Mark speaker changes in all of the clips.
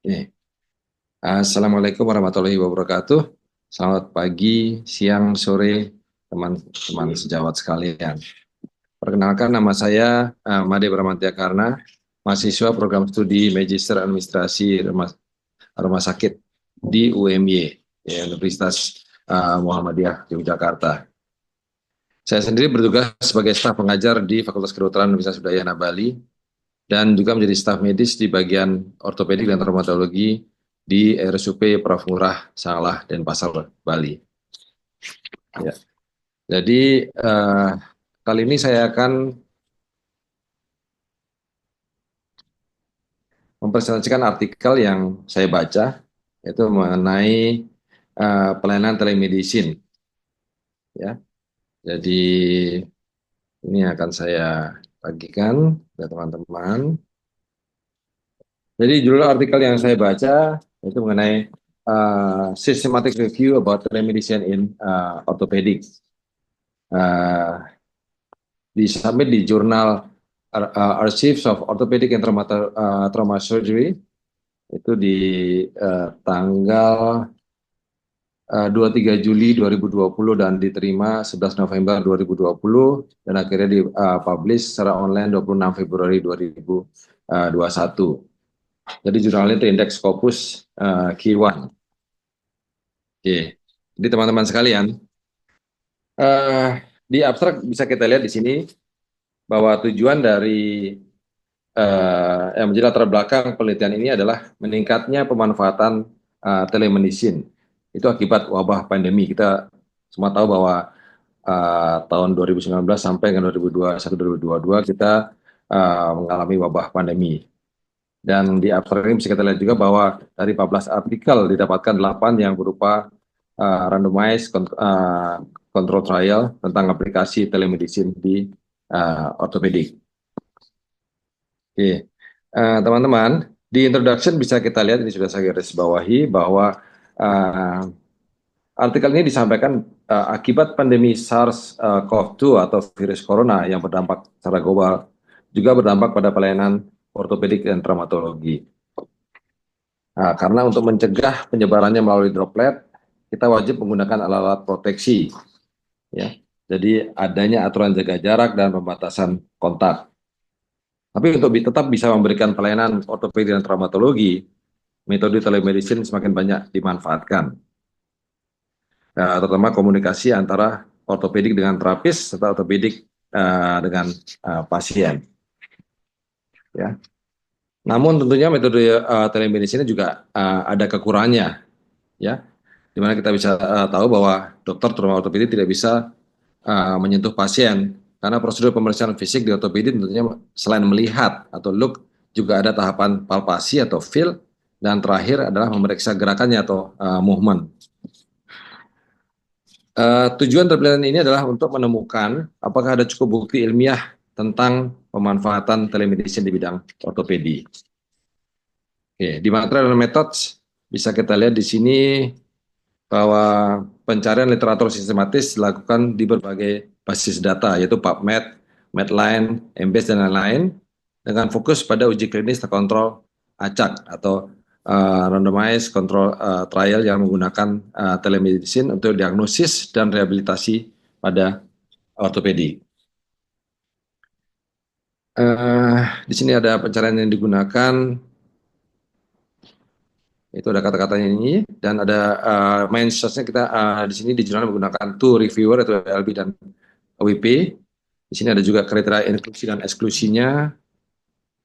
Speaker 1: Nih, Assalamualaikum warahmatullahi wabarakatuh. Selamat pagi, siang, sore, teman-teman sejawat sekalian. Perkenalkan, nama saya Made Bramantya Karna, mahasiswa program studi Magister Administrasi Rumah Sakit di UMY, ya, Universitas Muhammadiyah Yogyakarta. Saya sendiri bertugas sebagai staf pengajar di Fakultas Kedokteran Universitas Udayana Bali dan juga menjadi staf medis di bagian ortopedik dan traumatologi di RSUP Prof. Ngurah Sanglah dan Pasar Bali. Ya. Jadi kali ini saya akan mempresentasikan artikel yang saya baca, yaitu mengenai pelayanan telemedicine. Ya, jadi ini akan saya bagikan ke teman-teman. Jadi judul artikel yang saya baca itu mengenai systematic review about telemedicine in orthopedics. Disubmit di jurnal Archives of Orthopedic and Trauma Surgery itu di tanggal 23 Juli 2020 dan diterima 11 November 2020 dan akhirnya dipublish secara online 26 Februari 2021. Jadi jurnalnya itu Index Scopus Q1. Oke, jadi teman-teman sekalian, di abstrak bisa kita lihat di sini bahwa tujuan dari yang menjadi latar belakang penelitian ini adalah meningkatnya pemanfaatan telemedicine. Itu akibat wabah pandemi. Kita semua tahu bahwa tahun 2019 sampai dengan 2021-2022 kita mengalami wabah pandemi. Dan di abstrak ini bisa kita lihat juga bahwa dari 14 artikel didapatkan 8 yang berupa randomized control trial tentang aplikasi telemedicine di ortopedik. Oke, teman-teman, di introduction bisa kita lihat, ini sudah saya garis bawahi, bahwa artikel ini disampaikan akibat pandemi SARS-CoV-2 atau virus corona yang berdampak secara global, juga berdampak pada pelayanan ortopedik dan traumatologi. Karena untuk mencegah penyebarannya melalui droplet, kita wajib menggunakan alat-alat proteksi. Ya. Jadi adanya aturan jaga jarak dan pembatasan kontak. Tapi untuk tetap bisa memberikan pelayanan ortopedi dan traumatologi, metode telemedicine semakin banyak dimanfaatkan. Terutama komunikasi antara ortopedik dengan terapis serta ortopedik dengan pasien. Ya. Namun tentunya metode telemedicine juga ada kekurangannya, ya. Di mana kita bisa tahu bahwa dokter terutama ortopedik tidak bisa menyentuh pasien karena prosedur pemeriksaan fisik di ortopedi tentunya selain melihat atau look juga ada tahapan palpasi atau feel dan terakhir adalah memeriksa gerakannya atau movement. Tujuan dari penelitian ini adalah untuk menemukan apakah ada cukup bukti ilmiah tentang pemanfaatan telemedicine di bidang ortopedi. Oke, di material methods bisa kita lihat di sini bahwa pencarian literatur sistematis dilakukan di berbagai basis data, yaitu PubMed, Medline, Embase, dan lain-lain, dengan fokus pada uji klinis terkontrol acak atau randomized control trial yang menggunakan telemedicine untuk diagnosis dan rehabilitasi pada ortopedi. Di sini ada pencarian yang digunakan, itu ada kata-katanya ini, dan ada main source-nya kita di sini di jurnal menggunakan two reviewer atau LB dan WP. Di sini ada juga kriteria inklusi dan eksklusinya.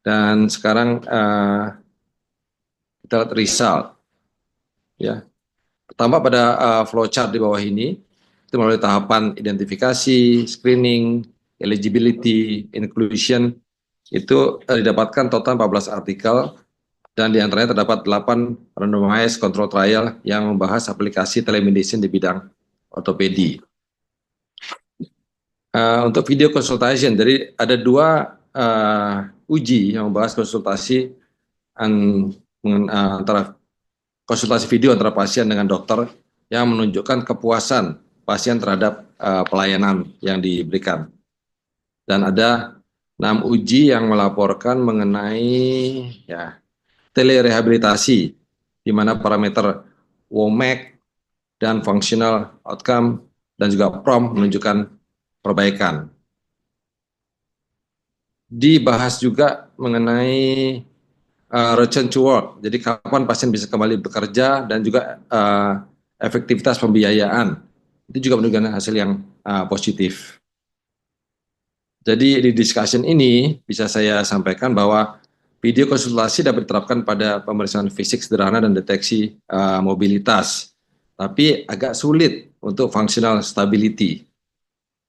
Speaker 1: Dan sekarang kita lihat result. Ya. Pertama pada flowchart di bawah ini, itu melalui tahapan identifikasi, screening, eligibility, inclusion, itu didapatkan total 14 artikel dan diantaranya terdapat 8 randomized control trial yang membahas aplikasi telemedicine di bidang ortopedi. Untuk video consultation, jadi ada 2 uji yang membahas konsultasi antara konsultasi video antara pasien dengan dokter yang menunjukkan kepuasan pasien terhadap pelayanan yang diberikan. Dan ada 6 uji yang melaporkan mengenai ya, telerehabilitasi, di mana parameter WOMAC dan functional outcome dan juga PROM menunjukkan perbaikan. Dibahas juga mengenai return to work, jadi kapan pasien bisa kembali bekerja, dan juga efektivitas pembiayaan. Itu juga menunjukkan hasil yang positif. Jadi di discussion ini bisa saya sampaikan bahwa video konsultasi dapat diterapkan pada pemeriksaan fisik sederhana dan deteksi mobilitas, tapi agak sulit untuk functional stability.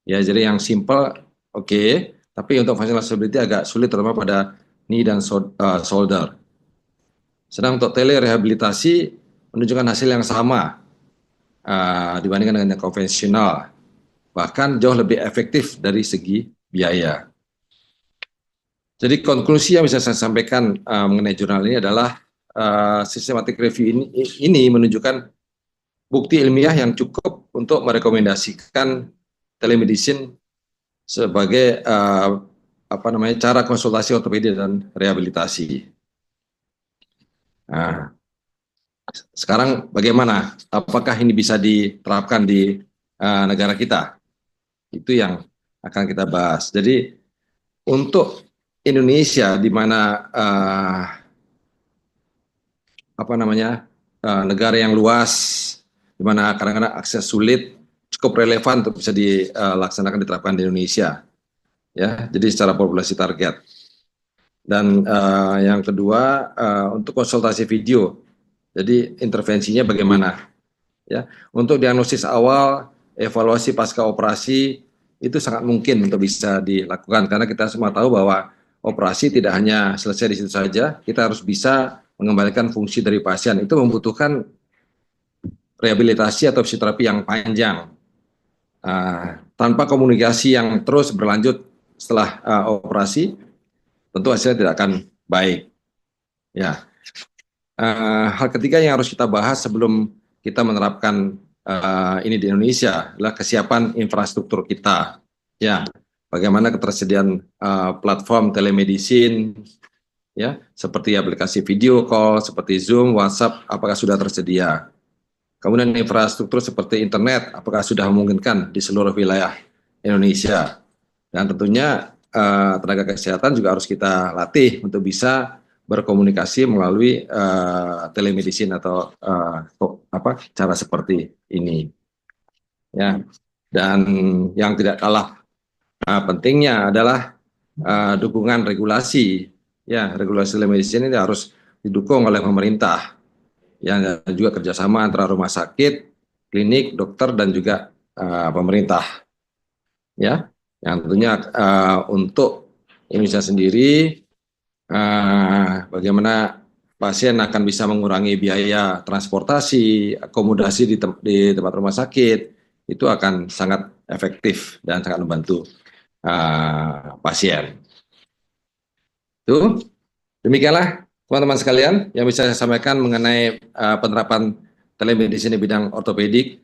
Speaker 1: Ya, jadi yang simple oke, tapi untuk functional stability agak sulit, terutama pada knee dan shoulder. Sedang untuk telerehabilitasi menunjukkan hasil yang sama dibandingkan dengan yang konvensional, bahkan jauh lebih efektif dari segi biaya. Jadi konklusi yang bisa saya sampaikan mengenai jurnal ini adalah systematic review ini menunjukkan bukti ilmiah yang cukup untuk merekomendasikan telemedicine sebagai cara konsultasi ortopedi dan rehabilitasi. Nah, sekarang bagaimana? Apakah ini bisa diterapkan di negara kita? Itu yang akan kita bahas. Jadi untuk Indonesia, di mana negara yang luas, di mana kadang-kadang akses sulit, cukup relevan untuk bisa dilaksanakan, diterapkan di Indonesia. Ya, jadi secara populasi target. Dan yang kedua, untuk konsultasi video, jadi intervensinya bagaimana? Ya, untuk diagnosis awal, evaluasi pasca operasi itu sangat mungkin untuk bisa dilakukan, karena kita semua tahu bahwa operasi tidak hanya selesai di situ saja, kita harus bisa mengembalikan fungsi dari pasien. Itu membutuhkan rehabilitasi atau fisioterapi yang panjang, tanpa komunikasi yang terus berlanjut setelah operasi, tentu hasilnya tidak akan baik. Ya, hal ketiga yang harus kita bahas sebelum kita menerapkan ini di Indonesia adalah kesiapan infrastruktur kita. Ya, bagaimana ketersediaan platform telemedicine, ya, seperti aplikasi video call, seperti Zoom, WhatsApp, apakah sudah tersedia? Kemudian infrastruktur seperti internet, apakah sudah memungkinkan di seluruh wilayah Indonesia? Dan tentunya tenaga kesehatan juga harus kita latih untuk bisa berkomunikasi melalui telemedicine atau cara seperti ini. Ya, dan yang tidak kalah pentingnya adalah dukungan regulasi. Ya, regulasi telemedicine ini harus didukung oleh pemerintah. Ya, dan juga kerjasama antara rumah sakit, klinik, dokter, dan juga pemerintah. Ya, yang tentunya untuk Indonesia sendiri, bagaimana pasien akan bisa mengurangi biaya transportasi, akomodasi di tempat rumah sakit, itu akan sangat efektif dan sangat membantu pasien. Itu demikianlah teman-teman sekalian yang bisa saya sampaikan mengenai penerapan telemedicine di bidang ortopedik.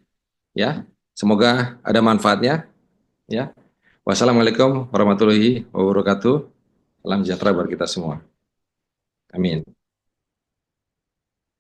Speaker 1: Ya, semoga ada manfaatnya. Ya, wassalamualaikum warahmatullahi wabarakatuh. Salam sejahtera bagi kita semua. Amin.